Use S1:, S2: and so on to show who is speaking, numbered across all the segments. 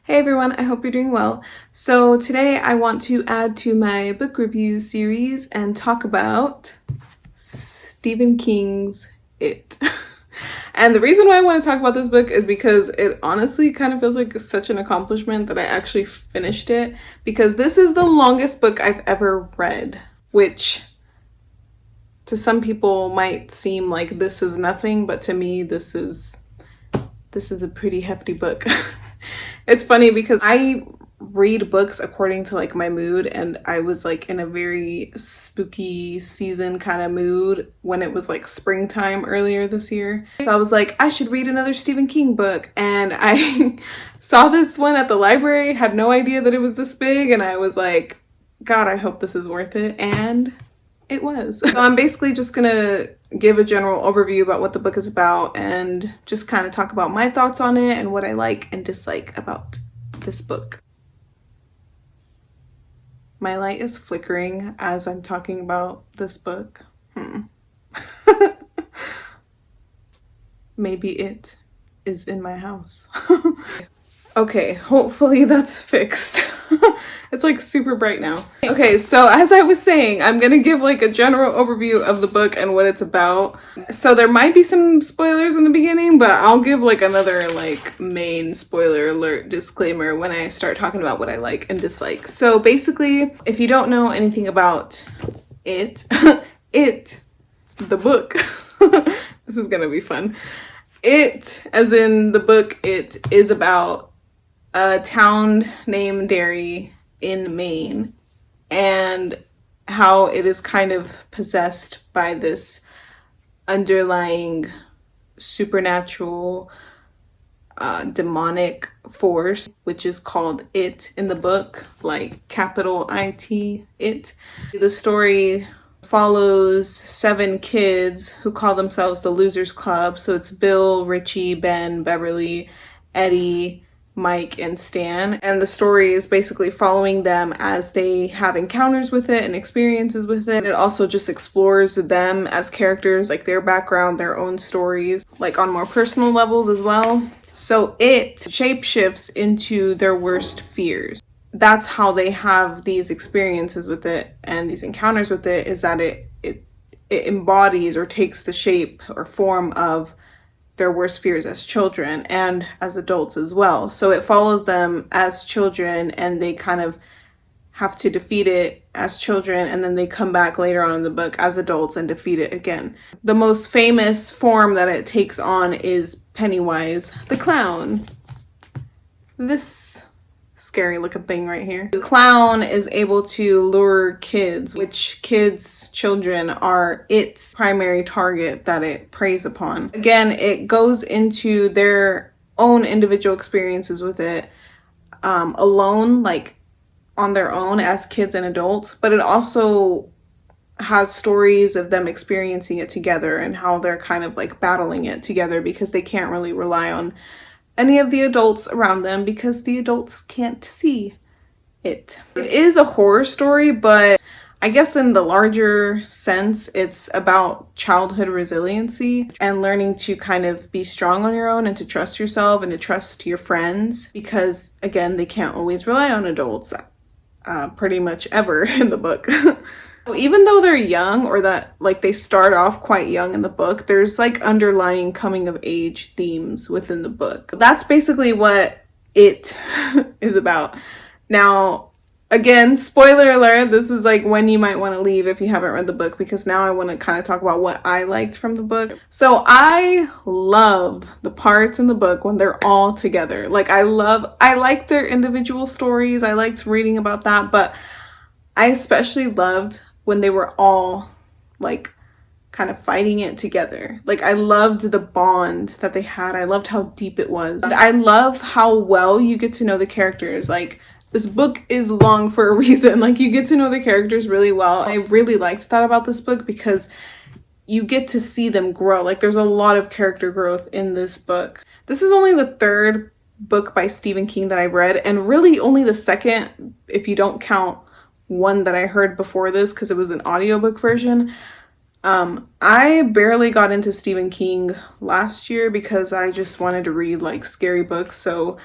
S1: Hey everyone, I hope you're doing well. So today I want to add to my book review series and talk about Stephen King's It. And the reason why I want to talk about this book is because it honestly kind of feels like such an accomplishment that I actually finished it, because this is the longest book I've ever read, which to some people might seem like this is nothing, but to me this is a pretty hefty book. It's funny because I read books according to like my mood, and I was like in a very spooky season kind of mood when it was like springtime earlier this year. So I was like, I should read another Stephen King book, and I saw this one at the library, had no idea that it was this big, and I was like, God, I hope this is worth it. And it was. So I'm basically just gonna give a general overview about what the book is about and just kind of talk about my thoughts on it and what I like and dislike about this book. My light is flickering as I'm talking about this book. Maybe it is in my house. Okay, hopefully that's fixed. It's like super bright now. Okay, so as I was saying, I'm gonna give like a general overview of the book and what it's about. So there might be some spoilers in the beginning, but I'll give like another like main spoiler alert disclaimer when I start talking about what I like and dislike. So basically, if you don't know anything about it, the book, this is gonna be fun. It, as in the book, it is about a town named Derry in Maine and how it is kind of possessed by this underlying supernatural demonic force, which is called It in the book, like capital IT, It. The story follows 7 kids who call themselves the Losers Club. So it's Bill, Richie, Ben, Beverly, Eddie, Mike, and Stan. And the story is basically following them as they have encounters with it and experiences with it. It also just explores them as characters, like their background, their own stories, like on more personal levels as well. So it shapeshifts into their worst fears. That's how they have these experiences with it and these encounters with it, is that it embodies or takes the shape or form of their worst fears as children and as adults as well. So it follows them as children and they kind of have to defeat it as children, and then they come back later on in the book as adults and defeat it again. The most famous form that it takes on is Pennywise the clown. This scary looking thing right here. The clown is able to lure kids, which children are its primary target that it preys upon. Again, it goes into their own individual experiences with it alone, like on their own as kids and adults, but it also has stories of them experiencing it together and how they're kind of like battling it together because they can't really rely on any of the adults around them because the adults can't see it. It is a horror story, but I guess in the larger sense, it's about childhood resiliency and learning to kind of be strong on your own and to trust yourself and to trust your friends, because again, they can't always rely on adults pretty much ever in the book. Even though they're young, or that like they start off quite young in the book, there's like underlying coming of age themes within the book. That's basically what it is about. Now, again, spoiler alert, this is like when you might want to leave if you haven't read the book, because now I want to kind of talk about what I liked from the book. So I love the parts in the book when they're all together. Like I like their individual stories. I liked reading about that, but I especially loved when they were all like kind of fighting it together. Like I loved the bond that they had. I loved how deep it was. And I love how well you get to know the characters. Like this book is long for a reason. Like you get to know the characters really well. I really liked that about this book because you get to see them grow. Like there's a lot of character growth in this book. This is only the 3rd book by Stephen King that I've read, and really only the 2nd if you don't count one that I heard before this because it was an audiobook version. I barely got into Stephen King last year because I just wanted to read like scary books, so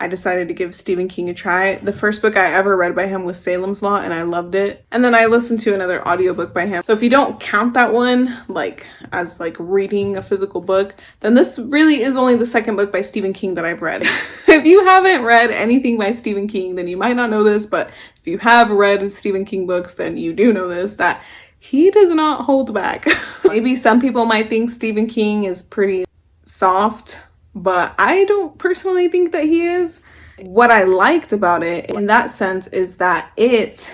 S1: I decided to give Stephen King a try. The first book I ever read by him was Salem's Lot, and I loved it. And then I listened to another audiobook by him. So if you don't count that one like as like reading a physical book, then this really is only the second book by Stephen King that I've read. If you haven't read anything by Stephen King, then you might not know this, but if you have read Stephen King books, then you do know this, that he does not hold back. Maybe some people might think Stephen King is pretty soft, but I don't personally think that he is. What I liked about it in that sense is that it,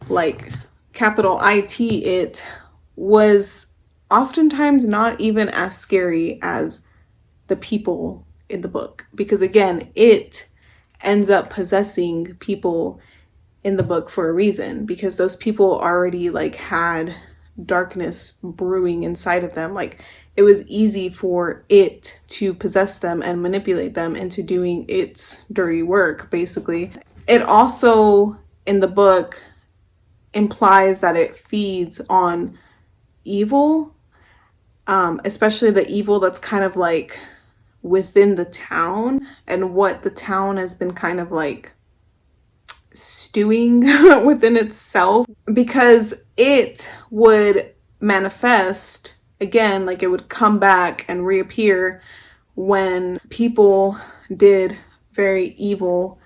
S1: like capital IT, it was oftentimes not even as scary as the people in the book. Because again, it ends up possessing people in the book for a reason, because those people already like had darkness brewing inside of them. Like it was easy for it to possess them and manipulate them into doing its dirty work, basically. It also, in the book, implies that it feeds on evil, especially the evil that's kind of like within the town and what the town has been kind of like stewing within itself, because it would manifest again, like it would come back and reappear when people did very evil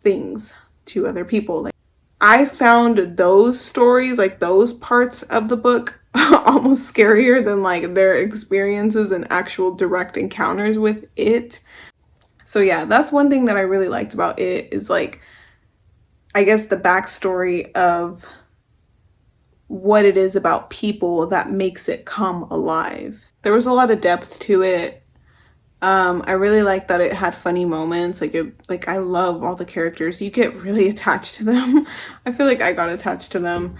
S1: things to other people. Like I found those stories, like those parts of the book almost scarier than like their experiences and actual direct encounters with it. So yeah, that's one thing that I really liked about it, is like, I guess the backstory of what it is about people that makes it come alive. There was a lot of depth to it. I really liked that it had funny moments. Like I love all the characters. You get really attached to them. I feel like I got attached to them,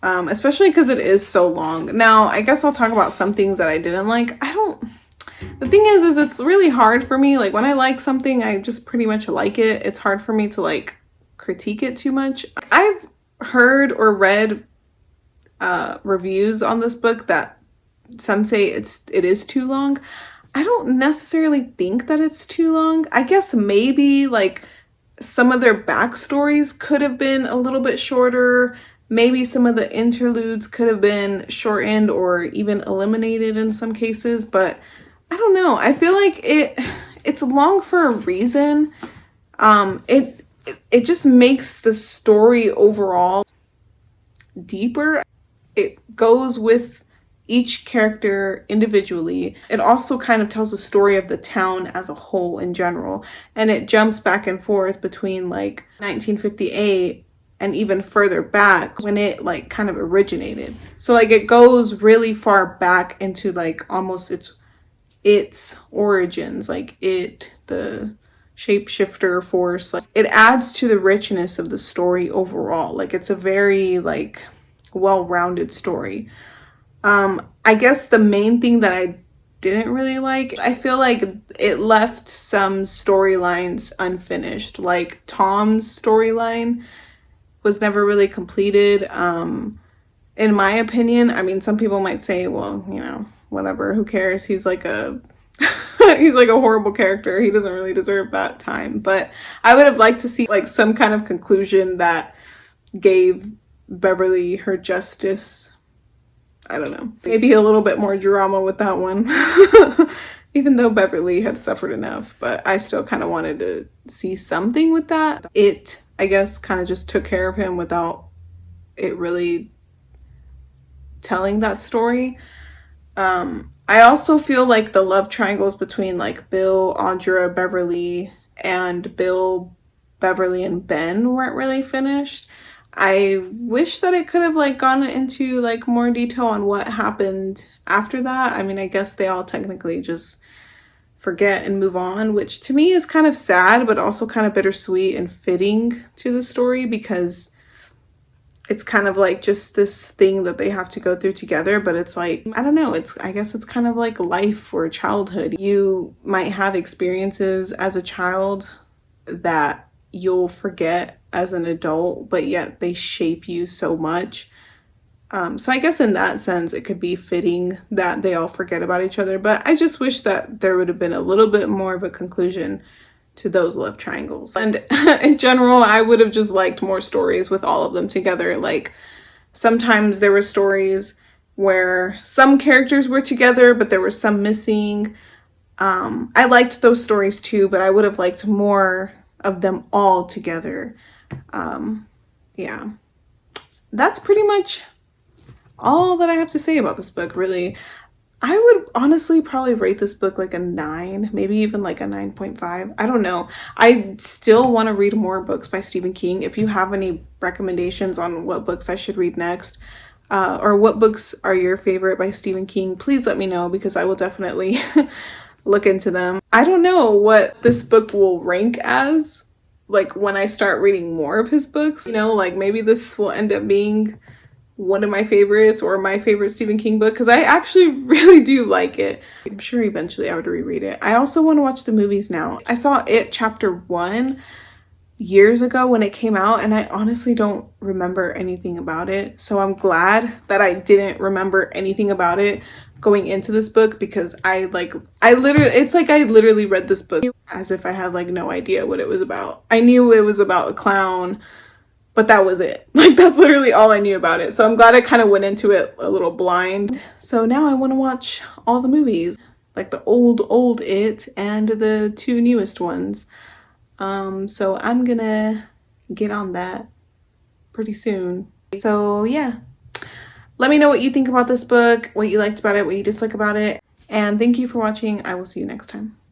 S1: especially because it is so long. Now, I guess I'll talk about some things that I didn't like. The thing is it's really hard for me. Like when I like something, I just pretty much like it. It's hard for me to like critique it too much. I've heard or read reviews on this book that some say it is too long. I don't necessarily think that it's too long. I guess maybe like some of their backstories could have been a little bit shorter. Maybe some of the interludes could have been shortened or even eliminated in some cases, but I don't know. I feel like it's long for a reason. It just makes the story overall deeper. It goes with each character individually. It also kind of tells the story of the town as a whole in general. And it jumps back and forth between like 1958 and even further back when it like kind of originated. So like it goes really far back into like almost its origins, like the shapeshifter force. Like, it adds to the richness of the story overall. Like it's a very like well-rounded story. I guess the main thing that I didn't really like, I feel like it left some storylines unfinished. Like Tom's storyline was never really completed. In my opinion, I mean, some people might say, well, you know, whatever, who cares? He's like a he's like a horrible character. He doesn't really deserve that time. But I would have liked to see like some kind of conclusion that gave Beverly her justice. I don't know. Maybe a little bit more drama with that one. Even though Beverly had suffered enough, but I still kind of wanted to see something with that. It, I guess, kind of just took care of him without it really telling that story. I also feel like the love triangles between like Bill, Audra, Beverly, and Bill, Beverly, and Ben weren't really finished. I wish that it could have like gone into like more detail on what happened after that. I mean, I guess they all technically just forget and move on, which to me is kind of sad, but also kind of bittersweet and fitting to the story, because it's kind of like just this thing that they have to go through together. But it's like, I don't know, I guess it's kind of like life or childhood. You might have experiences as a child that you'll forget as an adult, but yet they shape you so much. So I guess in that sense, it could be fitting that they all forget about each other. But I just wish that there would have been a little bit more of a conclusion to those love triangles. And in general, I would have just liked more stories with all of them together. Like sometimes there were stories where some characters were together, but there were some missing. I liked those stories too, but I would have liked more of them all together. Yeah, that's pretty much all that I have to say about this book, really. I would honestly probably rate this book like a 9, maybe even like a 9.5. I don't know. I still want to read more books by Stephen King. If you have any recommendations on what books I should read next, or what books are your favorite by Stephen King, please let me know because I will definitely look into them. I don't know what this book will rank as, like when I start reading more of his books. You know, like maybe this will end up being one of my favorites or my favorite Stephen King book because I actually really do like it. I'm sure eventually I would reread it. I also want to watch the movies now. I saw It Chapter 1 years ago when it came out and I honestly don't remember anything about it. So I'm glad that I didn't remember anything about it going into this book because I literally read this book as if I had like no idea what it was about. I knew it was about a clown, but that was it. Like that's literally all I knew about it. So I'm glad I kind of went into it a little blind. So now I want to watch all the movies, like the old It and the 2 newest ones. So I'm gonna get on that pretty soon. So yeah, let me know what you think about this book, what you liked about it, what you dislike about it. And thank you for watching. I will see you next time.